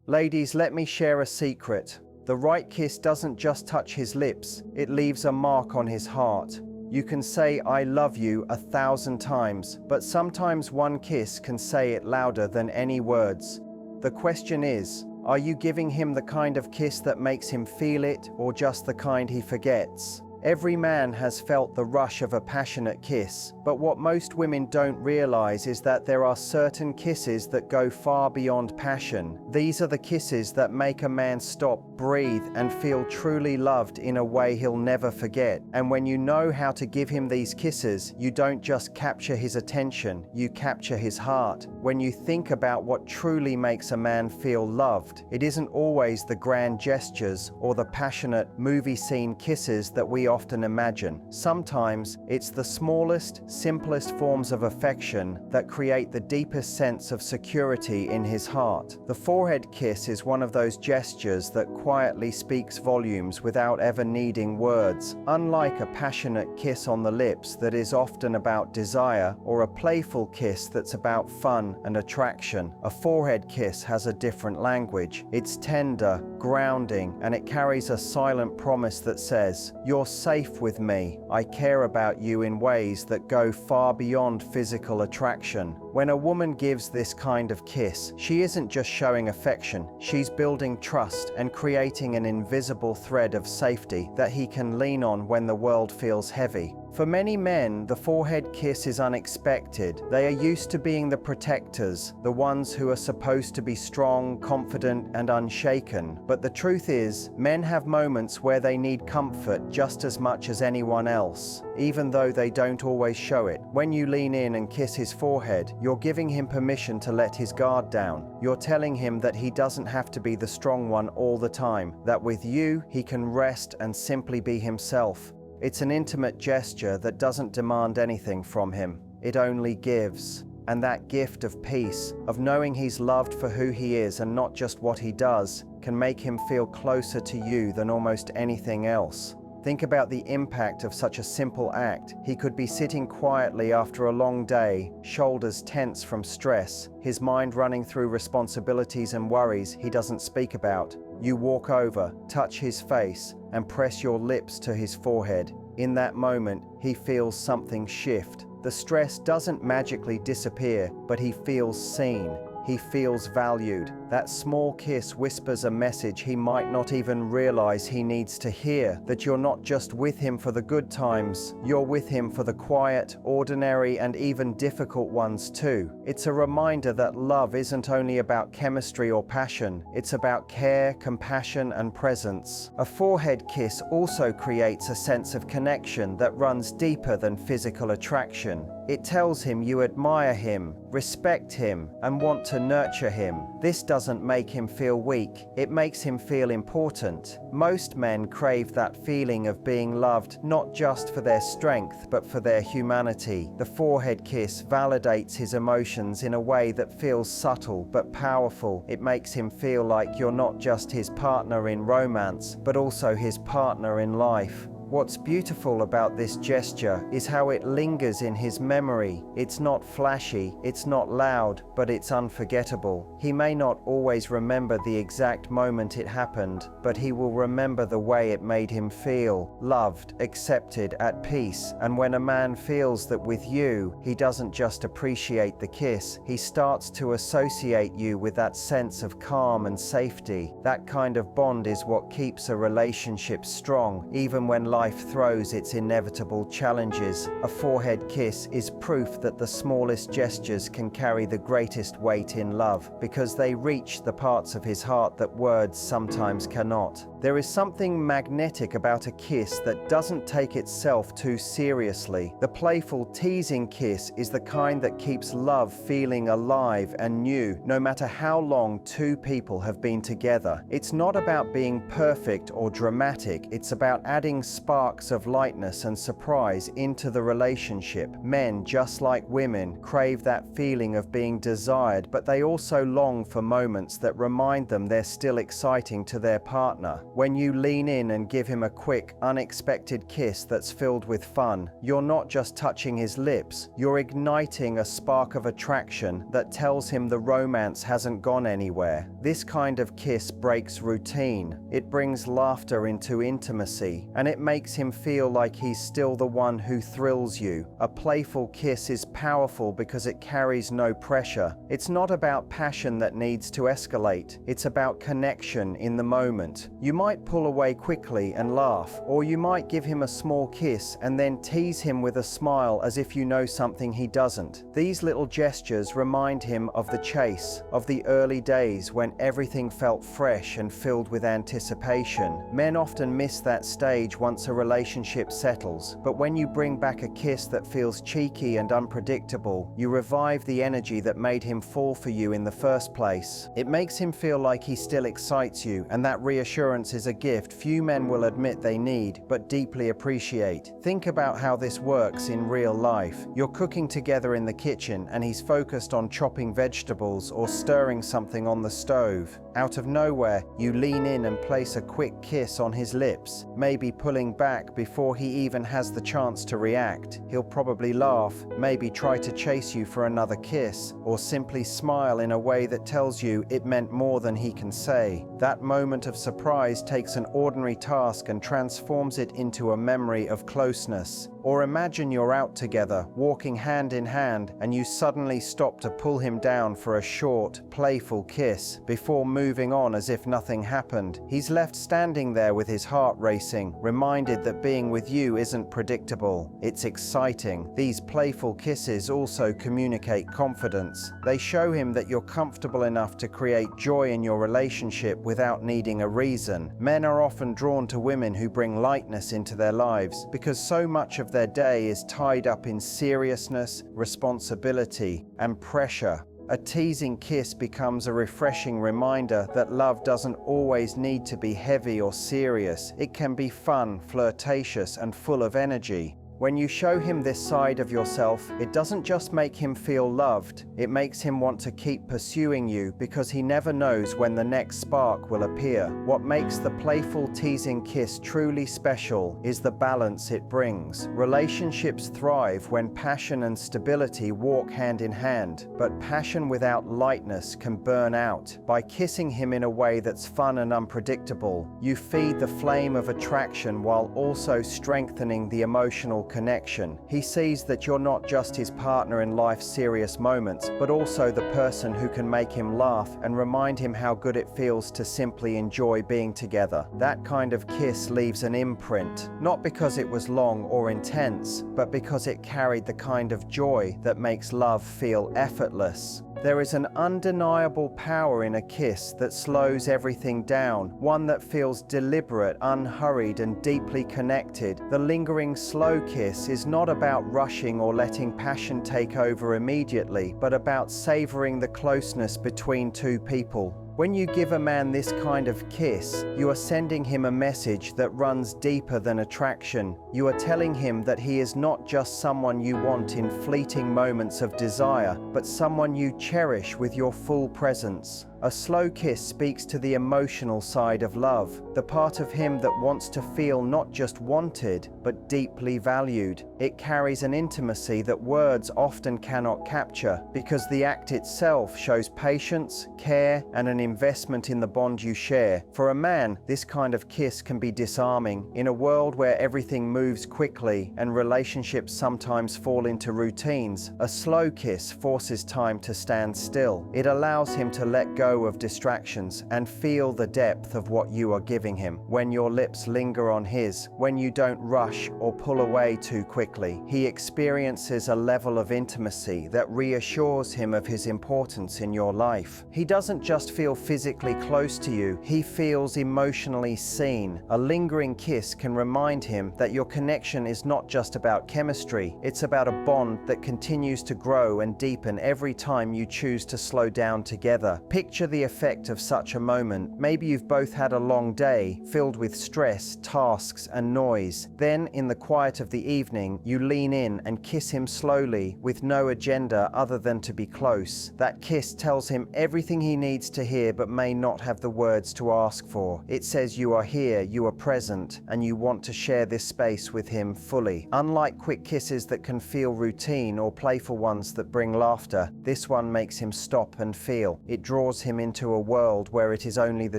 Ladies, let me share a secret. The right kiss doesn't just touch his lips, it leaves a mark on his heart. You can say "I love you" 1,000 times, but sometimes one kiss can say it louder than any words. The question is, are you giving him the kind of kiss that makes him feel it, or just the kind he forgets? Every man has felt the rush of a passionate kiss, but what most women don't realize is that there are certain kisses that go far beyond passion. These are the kisses that make a man stop, breathe, and feel truly loved in a way he'll never forget. And when you know how to give him these kisses, you don't just capture his attention, you capture his heart. When you think about what truly makes a man feel loved, it isn't always the grand gestures or the passionate movie scene kisses that we often imagine. Sometimes it's the smallest, simplest forms of affection that create the deepest sense of security in his heart. The forehead kiss is one of those gestures that quietly speaks volumes without ever needing words. Unlike a passionate kiss on the lips that is often about desire, or a playful kiss that's about fun and attraction, a forehead kiss has a different language. It's tender, grounding, and it carries a silent promise that says, "You're safe with me. I care about you in ways that go far beyond physical attraction." When a woman gives this kind of kiss, she isn't just showing affection, she's building trust and creating an invisible thread of safety that he can lean on when the world feels heavy. For many men, the forehead kiss is unexpected. They are used to being the protectors, the ones who are supposed to be strong, confident, and unshaken. But the truth is, men have moments where they need comfort just as much as anyone else, even though they don't always show it. When you lean in and kiss his forehead, you're giving him permission to let his guard down. You're telling him that he doesn't have to be the strong one all the time, that with you, he can rest and simply be himself. It's an intimate gesture that doesn't demand anything from him. It only gives. And that gift of peace, of knowing he's loved for who he is and not just what he does, can make him feel closer to you than almost anything else. Think about the impact of such a simple act. He could be sitting quietly after a long day, shoulders tense from stress, his mind running through responsibilities and worries he doesn't speak about. You walk over, touch his face, and press your lips to his forehead. In that moment, he feels something shift. The stress doesn't magically disappear, but he feels seen. He feels valued. That small kiss whispers a message he might not even realize he needs to hear, that you're not just with him for the good times, you're with him for the quiet, ordinary, and even difficult ones too. It's a reminder that love isn't only about chemistry or passion, it's about care, compassion, and presence. A forehead kiss also creates a sense of connection that runs deeper than physical attraction. It tells him you admire him, respect him, and want to nurture him. This doesn't make him feel weak, it makes him feel important. Most men crave that feeling of being loved not just for their strength, but for their humanity. The forehead kiss validates his emotions in a way that feels subtle but powerful. It makes him feel like you're not just his partner in romance, but also his partner in life. What's beautiful about this gesture is how it lingers in his memory. It's not flashy, it's not loud, but it's unforgettable. He may not always remember the exact moment it happened, but he will remember the way it made him feel, loved, accepted, at peace. And when a man feels that with you, he doesn't just appreciate the kiss, he starts to associate you with that sense of calm and safety. That kind of bond is what keeps a relationship strong, even when life throws its inevitable challenges. A forehead kiss is proof that the smallest gestures can carry the greatest weight in love, because they reach the parts of his heart that words sometimes cannot. There is something magnetic about a kiss that doesn't take itself too seriously. The playful, teasing kiss is the kind that keeps love feeling alive and new, no matter how long two people have been together. It's not about being perfect or dramatic, it's about adding sparks of lightness and surprise into the relationship. Men, just like women, crave that feeling of being desired, but they also long for moments that remind them they're still exciting to their partner. When you lean in and give him a quick, unexpected kiss that's filled with fun, you're not just touching his lips, you're igniting a spark of attraction that tells him the romance hasn't gone anywhere. This kind of kiss breaks routine. It brings laughter into intimacy, and it makes him feel like he's still the one who thrills you. A playful kiss is powerful because it carries no pressure. It's not about passion that needs to escalate. It's about connection in the moment. You might pull away quickly and laugh, or you might give him a small kiss and then tease him with a smile as if you know something he doesn't. These little gestures remind him of the chase, of the early days when everything felt fresh and filled with anticipation. Men often miss that stage once a relationship settles, but when you bring back a kiss that feels cheeky and unpredictable, you revive the energy that made him fall for you in the first place. It makes him feel like he still excites you, and that reassurance is a gift few men will admit they need, but deeply appreciate. Think about how this works in real life. You're cooking together in the kitchen, and he's focused on chopping vegetables or stirring something on the stove. Out of nowhere, you lean in and place a quick kiss on his lips, maybe pulling back before he even has the chance to react. He'll probably laugh, maybe try to chase you for another kiss, or simply smile in a way that tells you it meant more than he can say. That moment of surprise takes an ordinary task and transforms it into a memory of closeness. Or imagine you're out together, walking hand in hand, and you suddenly stop to pull him down for a short, playful kiss before moving on as if nothing happened. He's left standing there with his heart racing, reminded that being with you isn't predictable. It's exciting. These playful kisses also communicate confidence. They show him that you're comfortable enough to create joy in your relationship without needing a reason. Men are often drawn to women who bring lightness into their lives because so much of their day is tied up in seriousness, responsibility, and pressure. A teasing kiss becomes a refreshing reminder that love doesn't always need to be heavy or serious. It can be fun, flirtatious, and full of energy. When you show him this side of yourself, it doesn't just make him feel loved, it makes him want to keep pursuing you because he never knows when the next spark will appear. What makes the playful teasing kiss truly special is the balance it brings. Relationships thrive when passion and stability walk hand in hand, but passion without lightness can burn out. By kissing him in a way that's fun and unpredictable, you feed the flame of attraction while also strengthening the emotional connection. He sees that you're not just his partner in life's serious moments, but also the person who can make him laugh and remind him how good it feels to simply enjoy being together. That kind of kiss leaves an imprint, not because it was long or intense, but because it carried the kind of joy that makes love feel effortless. There is an undeniable power in a kiss that slows everything down, one that feels deliberate, unhurried, and deeply connected. The lingering slow kiss is not about rushing or letting passion take over immediately, but about savoring the closeness between two people. When you give a man this kind of kiss, you are sending him a message that runs deeper than attraction. You are telling him that he is not just someone you want in fleeting moments of desire, but someone you cherish with your full presence. A slow kiss speaks to the emotional side of love, the part of him that wants to feel not just wanted, but deeply valued. It carries an intimacy that words often cannot capture, because the act itself shows patience, care, and an investment in the bond you share. For a man, this kind of kiss can be disarming. In a world where everything moves quickly and relationships sometimes fall into routines, a slow kiss forces time to stand still. It allows him to let go of distractions and feel the depth of what you are giving him. When your lips linger on his, when you don't rush or pull away too quickly, he experiences a level of intimacy that reassures him of his importance in your life. He doesn't just feel physically close to you, he feels emotionally seen. A lingering kiss can remind him that your connection is not just about chemistry, it's about a bond that continues to grow and deepen every time you choose to slow down together. Picture Picture the effect of such a moment. Maybe you've both had a long day, filled with stress, tasks, and noise. Then, in the quiet of the evening, you lean in and kiss him slowly, with no agenda other than to be close. That kiss tells him everything he needs to hear but may not have the words to ask for. It says you are here, you are present, and you want to share this space with him fully. Unlike quick kisses that can feel routine or playful ones that bring laughter, this one makes him stop and feel. It draws him into a world where it is only the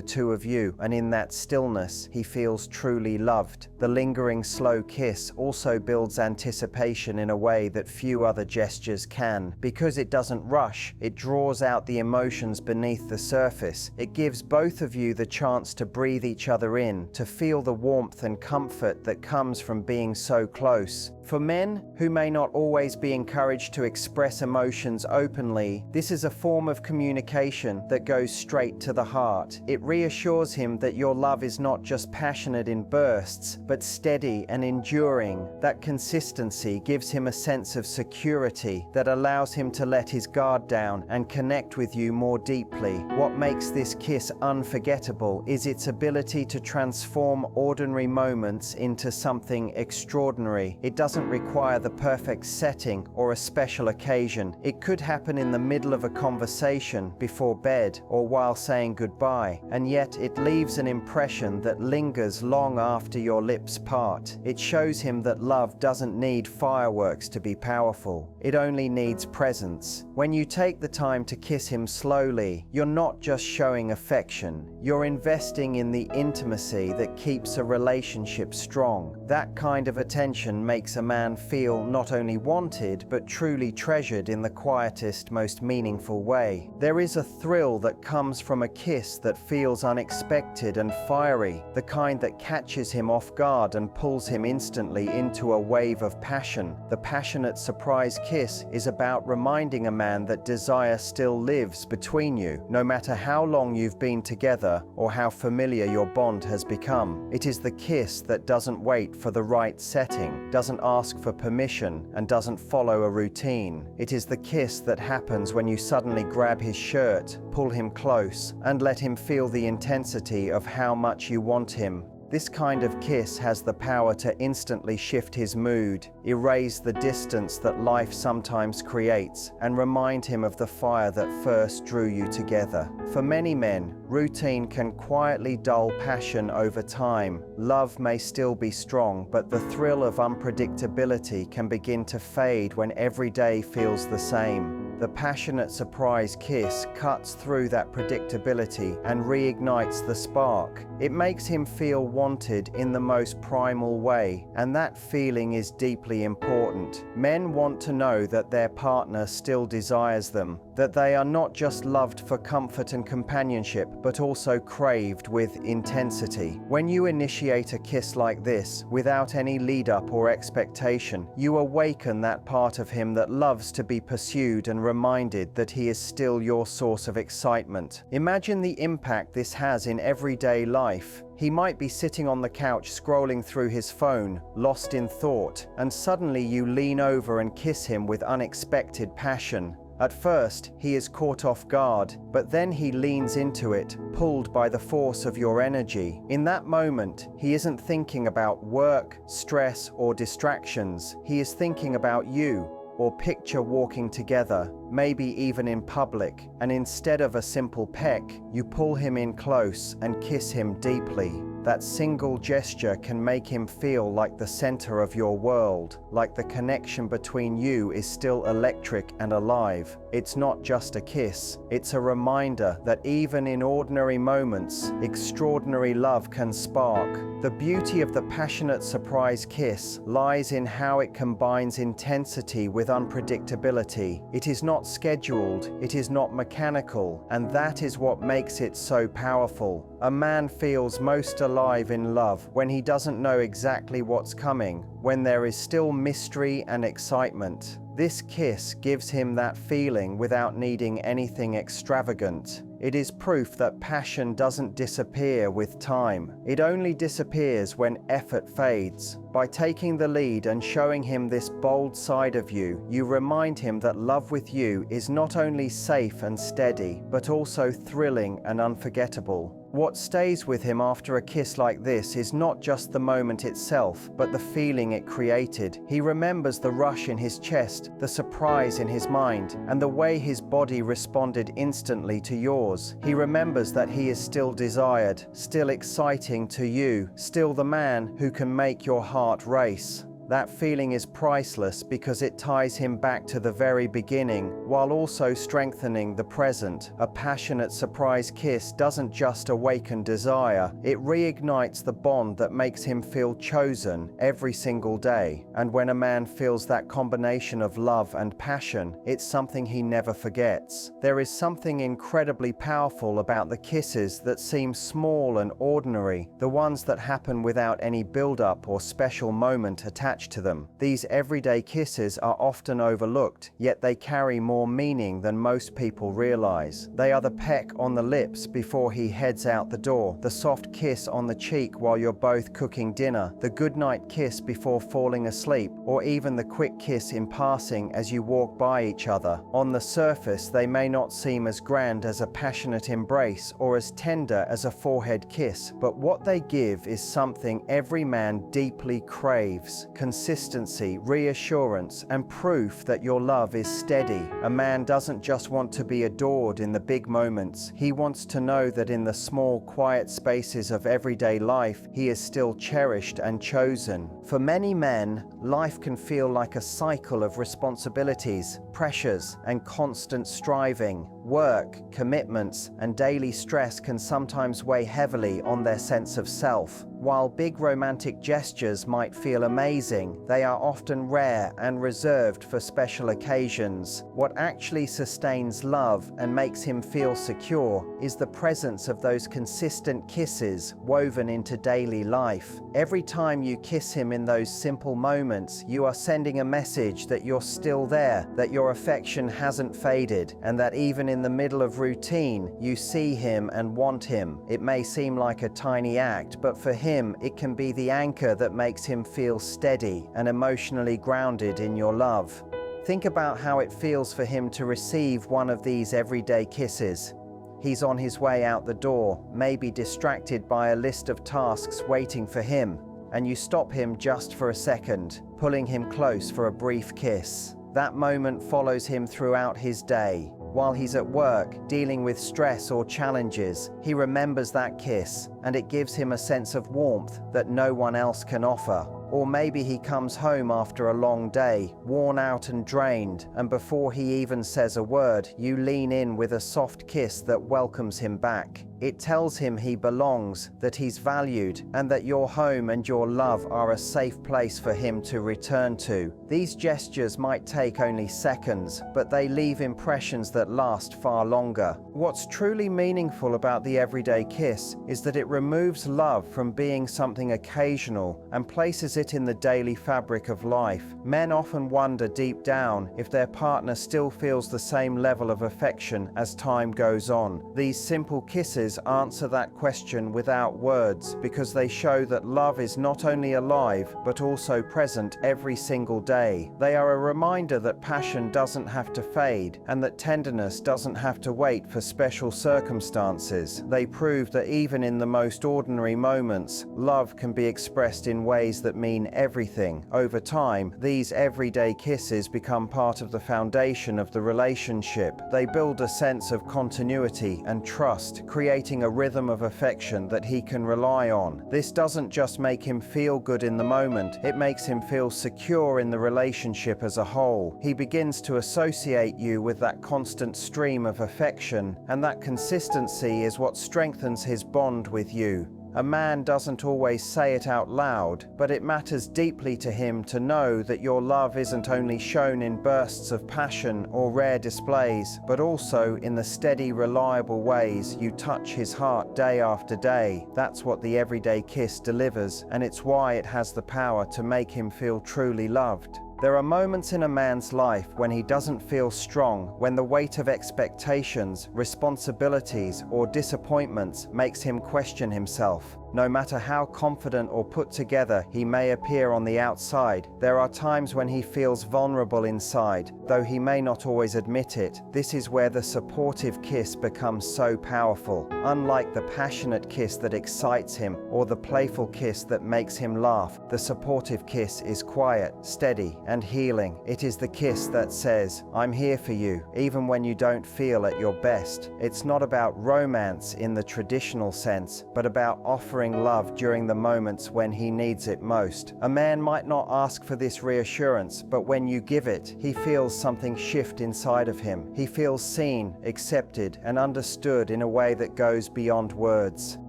two of you, and in that stillness, he feels truly loved. The lingering slow kiss also builds anticipation in a way that few other gestures can. Because it doesn't rush, it draws out the emotions beneath the surface. It gives both of you the chance to breathe each other in, to feel the warmth and comfort that comes from being so close. For men who may not always be encouraged to express emotions openly, this is a form of communication that goes straight to the heart. It reassures him that your love is not just passionate in bursts, but steady and enduring. That consistency gives him a sense of security that allows him to let his guard down and connect with you more deeply. What makes this kiss unforgettable is its ability to transform ordinary moments into something extraordinary. It doesn't require the perfect setting or a special occasion. It could happen in the middle of a conversation, before bed, or while saying goodbye, and yet it leaves an impression that lingers long after your lips part. It shows him that love doesn't need fireworks to be powerful. It only needs presence. When you take the time to kiss him slowly, you're not just showing affection, you're investing in the intimacy that keeps a relationship strong. That kind of attention makes a man feel not only wanted, but truly treasured in the quietest, most meaningful way. There is a thrill that comes from a kiss that feels unexpected and fiery, the kind that catches him off guard and pulls him instantly into a wave of passion. The passionate surprise kiss is about reminding a man that desire still lives between you, no matter how long you've been together or how familiar your bond has become. It is the kiss that doesn't wait for the right setting, doesn't ask for permission, and doesn't follow a routine. It is the kiss that happens when you suddenly grab his shirt, pull him close, and let him feel the intensity of how much you want him. This kind of kiss has the power to instantly shift his mood, erase the distance that life sometimes creates, and remind him of the fire that first drew you together. For many men, routine can quietly dull passion over time. Love may still be strong, but the thrill of unpredictability can begin to fade when every day feels the same. The passionate surprise kiss cuts through that predictability and reignites the spark. It makes him feel wanted in the most primal way, and that feeling is deeply important. Men want to know that their partner still desires them, that they are not just loved for comfort and companionship, but also craved with intensity. When you initiate a kiss like this, without any lead-up or expectation, you awaken that part of him that loves to be pursued and reminded that he is still your source of excitement. Imagine the impact this has in everyday life. He might be sitting on the couch scrolling through his phone, lost in thought, and suddenly you lean over and kiss him with unexpected passion. At first, he is caught off guard, but then he leans into it, pulled by the force of your energy. In that moment, he isn't thinking about work, stress, or distractions. He is thinking about you, or picture walking together, maybe even in public, and instead of a simple peck, you pull him in close and kiss him deeply. That single gesture can make him feel like the center of your world, like the connection between you is still electric and alive. It's not just a kiss, it's a reminder that even in ordinary moments, extraordinary love can spark. The beauty of the passionate surprise kiss lies in how it combines intensity with unpredictability. It is not scheduled, it is not mechanical, and that is what makes it so powerful. A man feels most alive in love when he doesn't know exactly what's coming, when there is still mystery and excitement. This kiss gives him that feeling without needing anything extravagant. It is proof that passion doesn't disappear with time. It only disappears when effort fades. By taking the lead and showing him this bold side of you, you remind him that love with you is not only safe and steady, but also thrilling and unforgettable. What stays with him after a kiss like this is not just the moment itself, but the feeling it created. He remembers the rush in his chest, the surprise in his mind, and the way his body responded instantly to yours. He remembers that he is still desired, still exciting to you, still the man who can make your heart race. That feeling is priceless because it ties him back to the very beginning, while also strengthening the present. A passionate surprise kiss doesn't just awaken desire, it reignites the bond that makes him feel chosen every single day. And when a man feels that combination of love and passion, it's something he never forgets. There is something incredibly powerful about the kisses that seem small and ordinary, the ones that happen without any build-up or special moment attached to them. These everyday kisses are often overlooked, yet they carry more meaning than most people realize. They are the peck on the lips before he heads out the door, the soft kiss on the cheek while you're both cooking dinner, the goodnight kiss before falling asleep, or even the quick kiss in passing as you walk by each other. On the surface, they may not seem as grand as a passionate embrace or as tender as a forehead kiss, but what they give is something every man deeply craves: consistency, reassurance, and proof that your love is steady. A man doesn't just want to be adored in the big moments. He wants to know that in the small, quiet spaces of everyday life, he is still cherished and chosen. For many men, life can feel like a cycle of responsibilities, pressures, and constant striving. Work, commitments, and daily stress can sometimes weigh heavily on their sense of self. While big romantic gestures might feel amazing, they are often rare and reserved for special occasions. What actually sustains love and makes him feel secure is the presence of those consistent kisses woven into daily life. Every time you kiss him in those simple moments, you are sending a message that you're still there, that your affection hasn't faded, and that even in the middle of routine, you see him and want him. It may seem like a tiny act, but for him, it can be the anchor that makes him feel steady and emotionally grounded in your love. Think about how it feels for him to receive one of these everyday kisses. He's on his way out the door, maybe distracted by a list of tasks waiting for him, and you stop him just for a second, pulling him close for a brief kiss. That moment follows him throughout his day. While he's at work, dealing with stress or challenges, he remembers that kiss, and it gives him a sense of warmth that no one else can offer. Or maybe he comes home after a long day, worn out and drained, and before he even says a word, you lean in with a soft kiss that welcomes him back. It tells him he belongs, that he's valued, and that your home and your love are a safe place for him to return to. These gestures might take only seconds, but they leave impressions that last far longer. What's truly meaningful about the everyday kiss is that it removes love from being something occasional and places it in the daily fabric of life. Men often wonder deep down if their partner still feels the same level of affection as time goes on. These simple kisses answer that question without words, because they show that love is not only alive but also present every single day. They are a reminder that passion doesn't have to fade and that tenderness doesn't have to wait for special circumstances. They prove that even in the most ordinary moments, love can be expressed in ways that mean everything. Over time, these everyday kisses become part of the foundation of the relationship. They build a sense of continuity and trust, creating a rhythm of affection that he can rely on. This doesn't just make him feel good in the moment, it makes him feel secure in the relationship as a whole. He begins to associate you with that constant stream of affection, and that consistency is what strengthens his bond with you. A man doesn't always say it out loud, but it matters deeply to him to know that your love isn't only shown in bursts of passion or rare displays, but also in the steady, reliable ways you touch his heart day after day. That's what the everyday kiss delivers, and it's why it has the power to make him feel truly loved. There are moments in a man's life when he doesn't feel strong, when the weight of expectations, responsibilities, or disappointments makes him question himself. No matter how confident or put together he may appear on the outside, there are times when he feels vulnerable inside, though he may not always admit it. This is where the supportive kiss becomes so powerful. Unlike the passionate kiss that excites him or the playful kiss that makes him laugh, the supportive kiss is quiet, steady, and healing. It is the kiss that says, "I'm here for you, even when you don't feel at your best." It's not about romance in the traditional sense, but about offering love during the moments when he needs it most. A man might not ask for this reassurance, but when you give it, he feels something shift inside of him. He feels seen, accepted, and understood in a way that goes beyond words.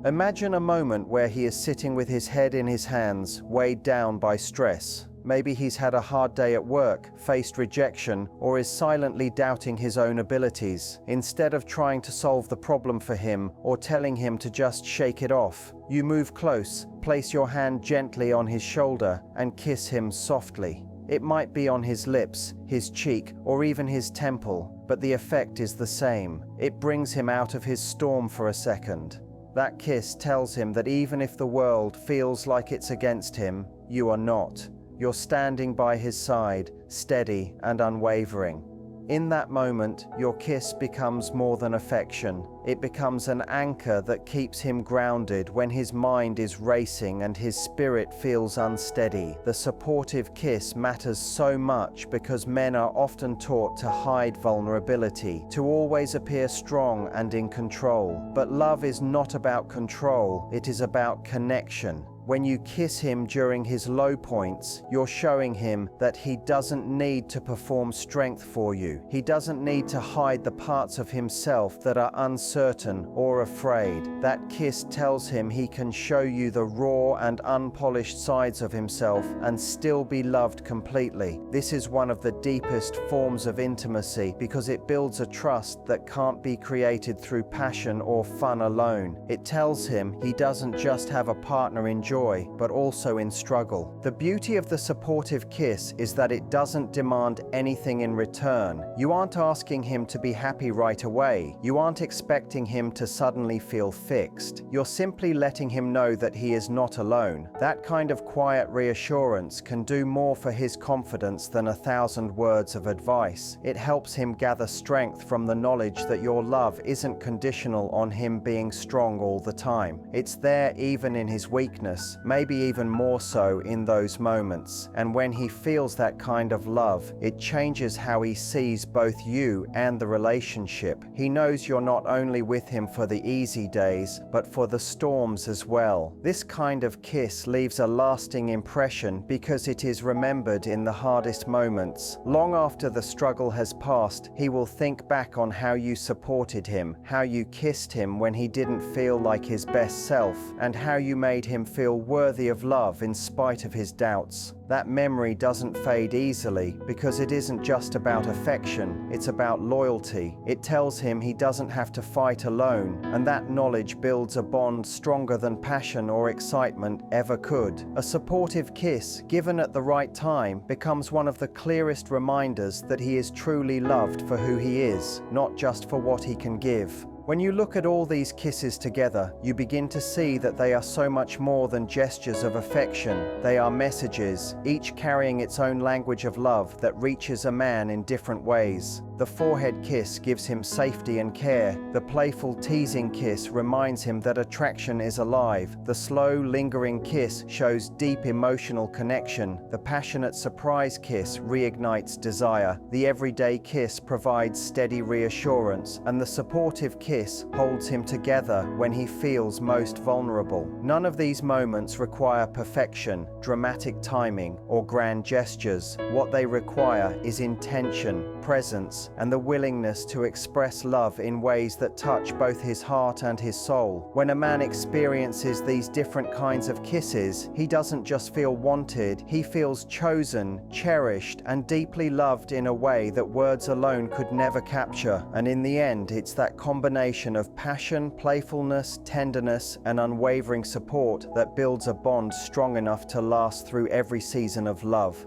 Imagine a moment where he is sitting with his head in his hands, weighed down by stress. Maybe he's had a hard day at work, faced rejection, or is silently doubting his own abilities. Instead of trying to solve the problem for him or telling him to just shake it off, you move close, place your hand gently on his shoulder, and kiss him softly. It might be on his lips, his cheek, or even his temple, but the effect is the same. It brings him out of his storm for a second. That kiss tells him that even if the world feels like it's against him, you are not. You're standing by his side, steady and unwavering. In that moment, your kiss becomes more than affection. It becomes an anchor that keeps him grounded when his mind is racing and his spirit feels unsteady. The supportive kiss matters so much because men are often taught to hide vulnerability, to always appear strong and in control. But love is not about control, it is about connection. When you kiss him during his low points, you're showing him that he doesn't need to perform strength for you. He doesn't need to hide the parts of himself that are uncertain or afraid. That kiss tells him he can show you the raw and unpolished sides of himself and still be loved completely. This is one of the deepest forms of intimacy because it builds a trust that can't be created through passion or fun alone. It tells him he doesn't just have a partner in joy, but also in struggle. The beauty of the supportive kiss is that it doesn't demand anything in return. You aren't asking him to be happy right away. You aren't expecting him to suddenly feel fixed. You're simply letting him know that he is not alone. That kind of quiet reassurance can do more for his confidence than 1,000 words of advice. It helps him gather strength from the knowledge that your love isn't conditional on him being strong all the time. It's there even in his weakness, maybe even more so in those moments. And when he feels that kind of love, it changes how he sees both you and the relationship. He knows you're not only with him for the easy days, but for the storms as well. This kind of kiss leaves a lasting impression because it is remembered in the hardest moments. Long after the struggle has passed, he will think back on how you supported him, how you kissed him when he didn't feel like his best self, and how you made him feel worthy of love in spite of his doubts. That memory doesn't fade easily because it isn't just about affection, it's about loyalty. It tells him he doesn't have to fight alone, and that knowledge builds a bond stronger than passion or excitement ever could. A supportive kiss, given at the right time, becomes one of the clearest reminders that he is truly loved for who he is, not just for what he can give. When you look at all these kisses together, you begin to see that they are so much more than gestures of affection. They are messages, each carrying its own language of love that reaches a man in different ways. The forehead kiss gives him safety and care. The playful teasing kiss reminds him that attraction is alive. The slow, lingering kiss shows deep emotional connection. The passionate surprise kiss reignites desire. The everyday kiss provides steady reassurance, and the supportive kiss holds him together when he feels most vulnerable. None of these moments require perfection, dramatic timing, or grand gestures. What they require is intention, presence, and the willingness to express love in ways that touch both his heart and his soul. When a man experiences these different kinds of kisses, he doesn't just feel wanted, he feels chosen, cherished, and deeply loved in a way that words alone could never capture. And in the end, it's that combination of passion, playfulness, tenderness, and unwavering support that builds a bond strong enough to last through every season of love.